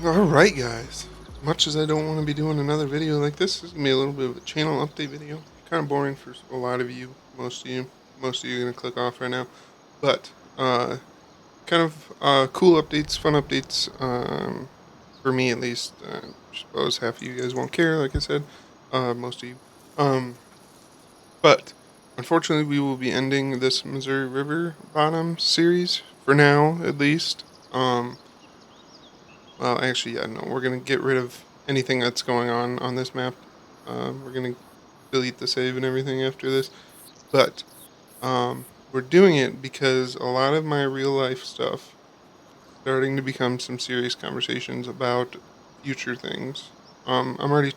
Alright guys, much as I don't want to be doing another video like this is going to be a little bit of a channel update video. Kind of boring for a lot of you, most of you are going to click off right now. But, kind of cool updates, fun updates, for me at least. I suppose half of you guys won't care, like I said, most of you. But, unfortunately we will be ending this Missouri River Bottom series, for now at least. Well, actually, yeah, no, we're going to get rid of anything that's going on this map. We're going to delete the save and everything after this. But we're doing it because a lot of my real life stuff starting to become some serious conversations about future things. I'm already,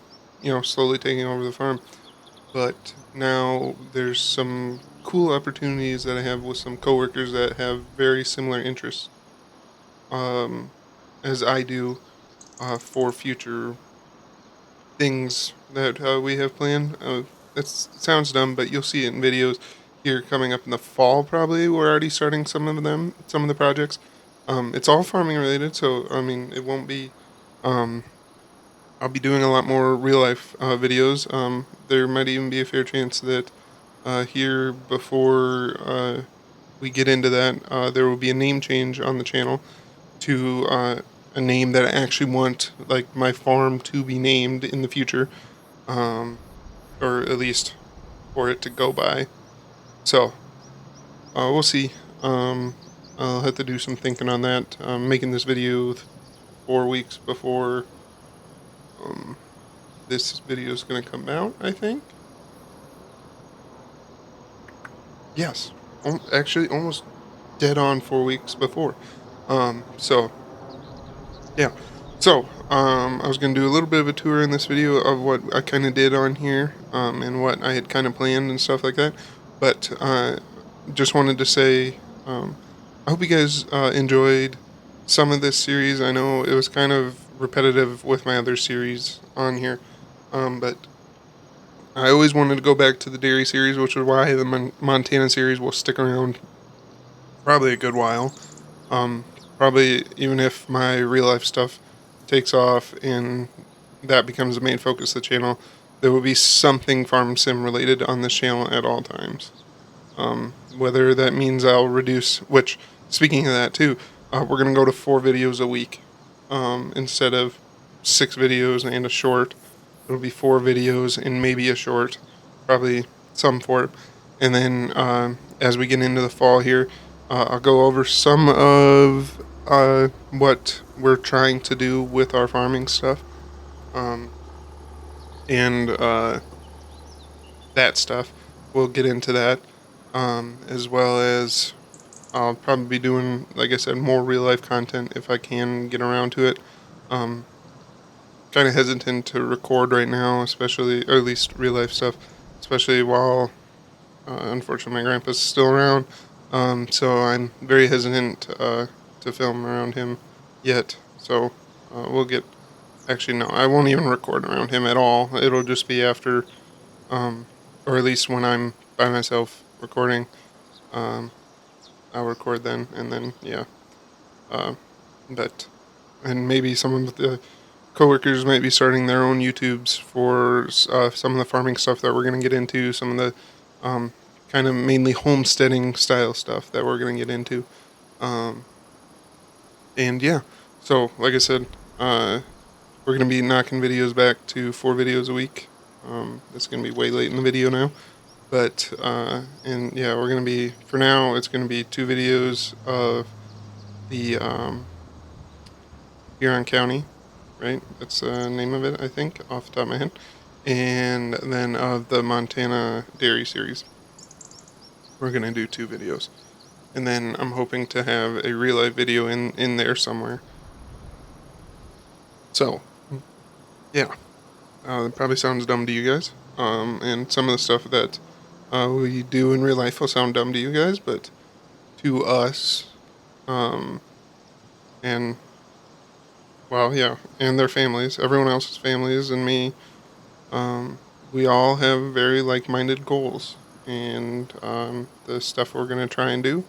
slowly taking over the farm, but now there's some cool opportunities that I have with some coworkers that have very similar interests, um, as I do, for future things that we have planned. It sounds dumb, but you'll see it in videos here coming up in the fall. Probably we're already starting some of them, some of the projects. It's all farming related, so I mean it won't be. Um, I'll be doing a lot more real life videos. There might even be a fair chance that here before we get into that, there will be a name change on the channel to a name that I actually want, like, my farm to be named in the future, um, or at least for it to go by. So we'll see. I'll have to do some thinking on that. I'm making this video 4 weeks before um, this video is going to come out, I think. Yes, actually, almost dead on 4 weeks before. So yeah. So, I was gonna do a little bit of a tour in this video of what I kind of did on here, and what I had kind of planned and stuff like that. But, just wanted to say, I hope you guys enjoyed some of this series. I know it was kind of repetitive with my other series on here, but I always wanted to go back to the dairy series, which is why the Montana series will stick around probably a good while. Um, Probably even if my real life stuff takes off and that becomes the main focus of the channel, there will be something farm sim related on this channel at all times. Whether that means I'll reduce, which, speaking of that too, we're going to go to 4 videos a week, instead of 6 videos and a short. It'll be 4 videos and maybe a short, probably some for it. And then as we get into the fall here, I'll go over some of what we're trying to do with our farming stuff, um, and that stuff. We'll get into that, as well as I'll probably be doing, like I said, more real life content if I can get around to it. Um, Kind of hesitant to record right now, especially, or at least real life stuff, especially while unfortunately my grandpa's still around. So I'm very hesitant to film around him yet. So we'll get. Actually, no, I won't even record around him at all. It'll just be after, um, or at least when I'm by myself recording. Um, I'll record then, and then yeah. Uh, but and maybe some of the coworkers might be starting their own YouTubes for some of the farming stuff that we're gonna get into. Some of the um, kind of mainly homesteading style stuff that we're gonna get into. Um, and yeah, so like I said, we're gonna be knocking videos back to 4 videos a week. It's gonna be way late in the video now, but and yeah, we're gonna be, for now, it's gonna be 2 videos of the Huron County, right? That's the name of it, I think, off the top of my head. And then of the Montana Dairy Series, we're gonna do 2 videos. And then I'm hoping to have a real life video in there somewhere. So yeah, it probably sounds dumb to you guys. And some of the stuff that we do in real life will sound dumb to you guys, but to us, um, and well, yeah, and their families, everyone else's families, and me, we all have very like-minded goals, and the stuff we're gonna try and do,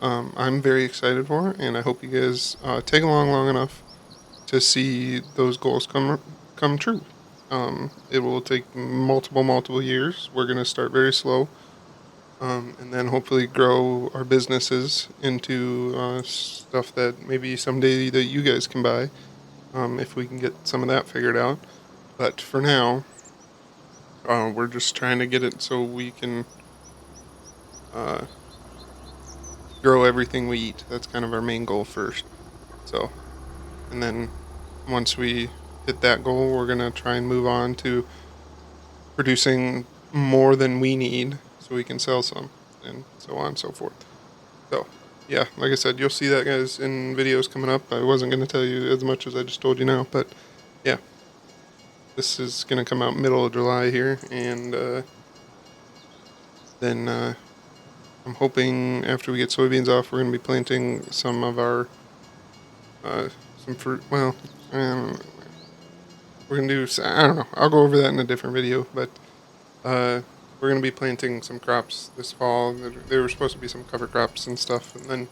I'm very excited for, and I hope you guys take along long enough to see those goals come true. It will take multiple years. We're gonna start very slow, and then hopefully grow our businesses into stuff that maybe someday that you guys can buy, if we can get some of that figured out. But for now, we're just trying to get it so we can uh, grow everything we eat. That's kind of our main goal first. So, and then once we hit that goal, we're gonna try and move on to producing more than we need so we can sell some, and so on and so forth. So, yeah, like I said, you'll see that, guys, in videos coming up. I wasn't going to tell you as much as I just told you now, but yeah, this is going to come out middle of July here, and then I'm hoping after we get soybeans off, we're going to be planting some of our some fruit. Well, um, we're going to do, I don't know, I'll go over that in a different video, but uh, we're going to be planting some crops this fall. There were supposed to be some cover crops and stuff, and then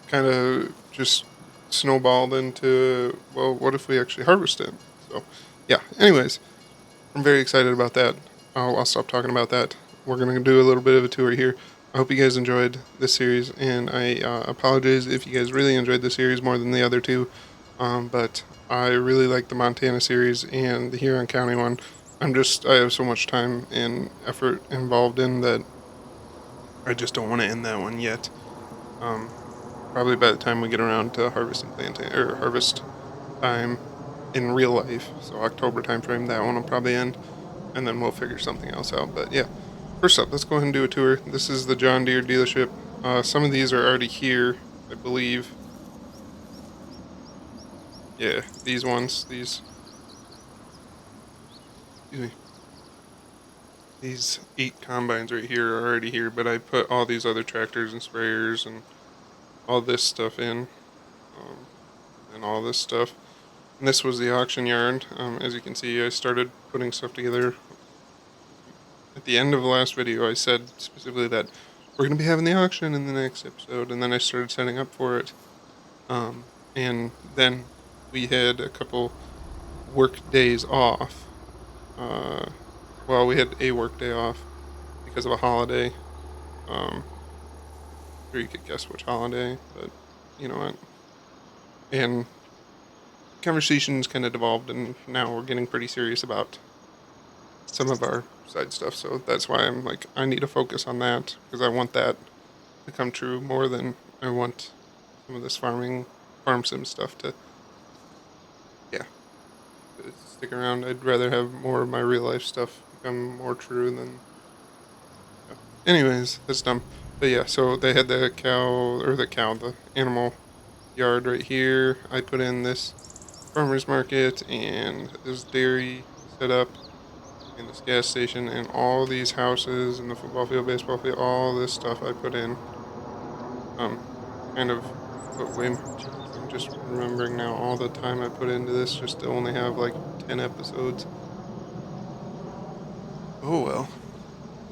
kind of just snowballed into, well, what if we actually harvest it? So, yeah, anyways, I'm very excited about that. I'll stop talking about that. We're going to do a little bit of a tour here. I hope you guys enjoyed this series, and I apologize if you guys really enjoyed the series more than the other two, but I really like the Montana series and the Huron County one. I have so much time and effort involved in that I just don't want to end that one yet. Um, Probably by the time we get around to harvesting planting or harvest time in real life, so October time frame, that one will probably end, and then we'll figure something else out. But yeah, first up, let's go ahead and do a tour. This is the John Deere dealership. Some of these are already here, I believe. Yeah, these ones, excuse me, these 8 combines right here are already here, but I put all these other tractors and sprayers and all this stuff in, um, and all this stuff. And this was the auction yard. As you can see, I started putting stuff together. At the end of the last video, I said specifically that we're going to be having the auction in the next episode, and then I started setting up for it. And then we had a couple work days off. Uh, well, we had a work day off because of a holiday. Sure you could guess which holiday, but you know what? And conversations kind of devolved, and now we're getting pretty serious about some of our side stuff. So that's why I'm like, I need to focus on that because I want that to come true more than I want some of this farm sim stuff to, yeah, to stick around. I'd rather have more of my real life stuff become more true than. Yeah. Anyways, that's dumb. But yeah, so they had the animal yard right here. I put in this farmer's market and this dairy set up and this gas station and all these houses and the football field, baseball field, all this stuff I put in. Um, kind of put way. Jeez, I'm just remembering now all the time I put into this just to only have like 10 episodes. Oh well.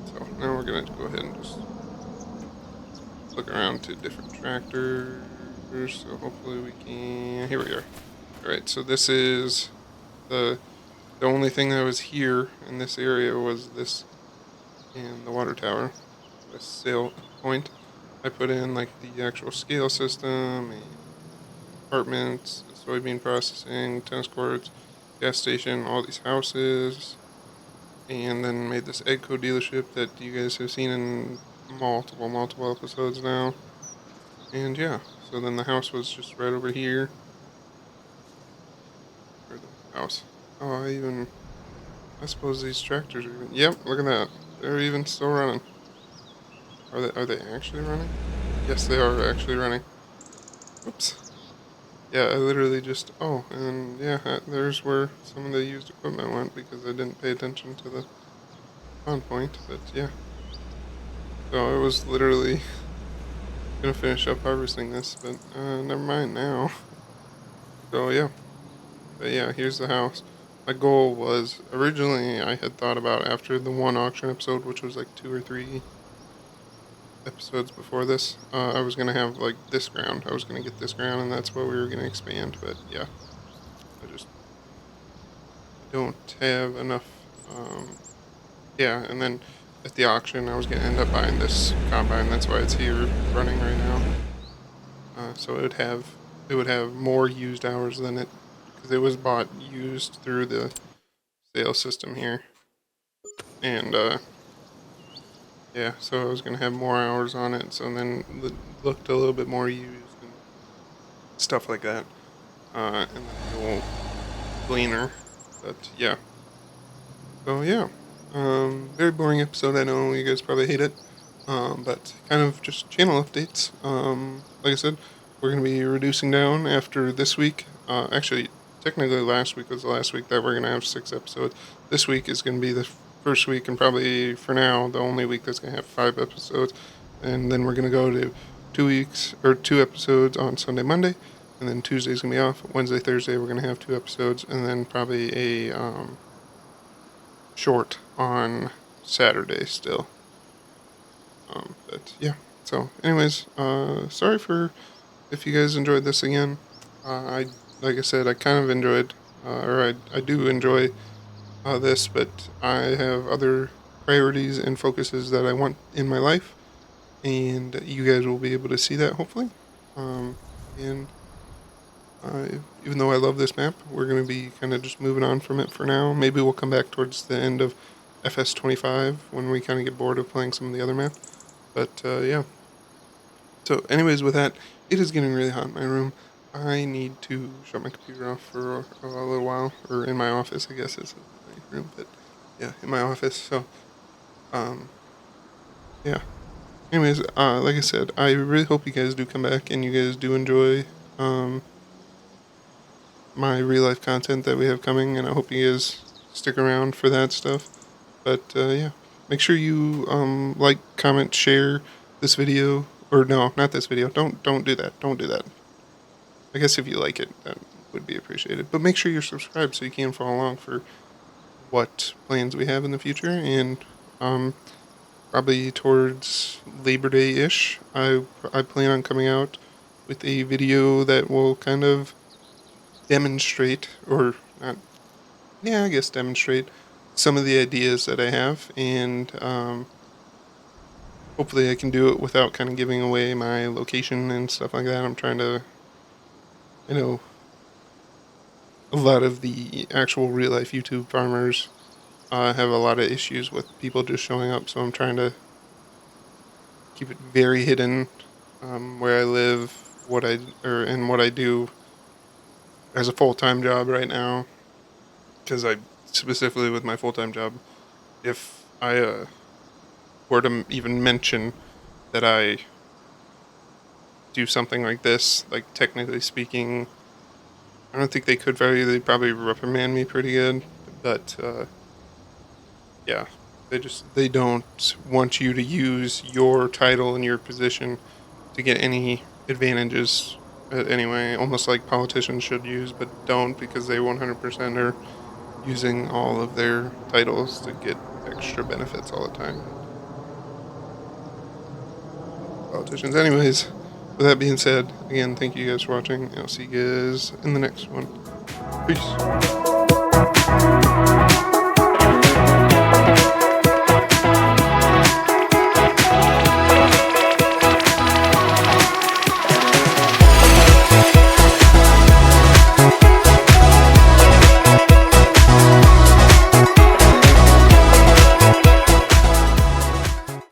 So now we're gonna go ahead and just look around to different tractors. So hopefully we can. Here we are. All right. So this is the the only thing that was here in this area was this and the water tower, the sale point. I put in like the actual scale system and apartments, soybean processing, tennis courts, gas station, all these houses, and then made this Egco dealership that you guys have seen in multiple episodes now. And yeah, so then the house was just right over here. Or the house. Oh, I suppose these tractors are even. Yep, look at that. They're even still running. Are they actually running? Yes, they are actually running. Oops. Yeah, I literally just. Oh, and yeah, there's where some of the used equipment went because I didn't pay attention to the on point. But yeah, so I was literally gonna finish up harvesting this, but never mind now. So yeah, but yeah, here's the house. My goal was originally I had thought about after the one auction episode, which was like 2 or 3 episodes before this, I was gonna have like this ground. I was gonna get this ground, and that's what we were gonna expand. But yeah, don't have enough. Yeah, and then at the auction, I was gonna end up buying this combine. That's why it's here running right now. So it would have more used hours than it, because it was bought used through the sales system here, and yeah, so I was gonna have more hours on it. So then it looked a little bit more used and stuff like that, and then the old cleaner. But yeah, so yeah, very boring episode. I know you guys probably hate it, but kind of just channel updates. Like I said, we're gonna be reducing down after this week. Actually, technically last week was the last week that we're gonna have 6 episodes. This week is gonna be the first week, and probably for now the only week that's gonna have 5 episodes. And then we're gonna go to 2 weeks or 2 episodes on Sunday, Monday, and then Tuesday's gonna be off. Wednesday, Thursday we're gonna have 2 episodes, and then probably a short on Saturday still. But yeah. So, anyways, sorry for if you guys enjoyed this again. I like I said, I kind of enjoyed, or I do enjoy this, but I have other priorities and focuses that I want in my life, and you guys will be able to see that hopefully. And even though I love this map, we're going to be kind of just moving on from it for now. Maybe we'll come back towards the end of FS25 when we kind of get bored of playing some of the other map. But yeah. So anyways, with that, it is getting really hot in my room. I need to shut my computer off for a little while, or in my office, I guess it's my room, but yeah, in my office. So, yeah. Anyways, like I said, I really hope you guys do come back and you guys do enjoy my real life content that we have coming, and I hope you guys stick around for that stuff. But yeah, make sure you like, comment, share this video, or no, not this video. Don't do that. Don't do that. I guess if you like it, that would be appreciated. But make sure you're subscribed so you can follow along for what plans we have in the future, and probably towards Labor Day-ish, I plan on coming out with a video that will kind of demonstrate, or not, yeah, I guess demonstrate some of the ideas that I have, and hopefully I can do it without kind of giving away my location and stuff like that. I'm trying to, I know a lot of the actual real life YouTube farmers have a lot of issues with people just showing up, so I'm trying to keep it very hidden, where I live, what I do as a full-time job right now, because I specifically with my full-time job, if I were to even mention that I do something like this, like technically speaking, I don't think they could they'd probably reprimand me pretty good, but yeah, they don't want you to use your title and your position to get any advantages anyway, almost like politicians should use, but don't, because they 100% are using all of their titles to get extra benefits all the time. Politicians. Anyways, with that being said, again, thank you guys for watching. I'll see you guys in the next one. Peace.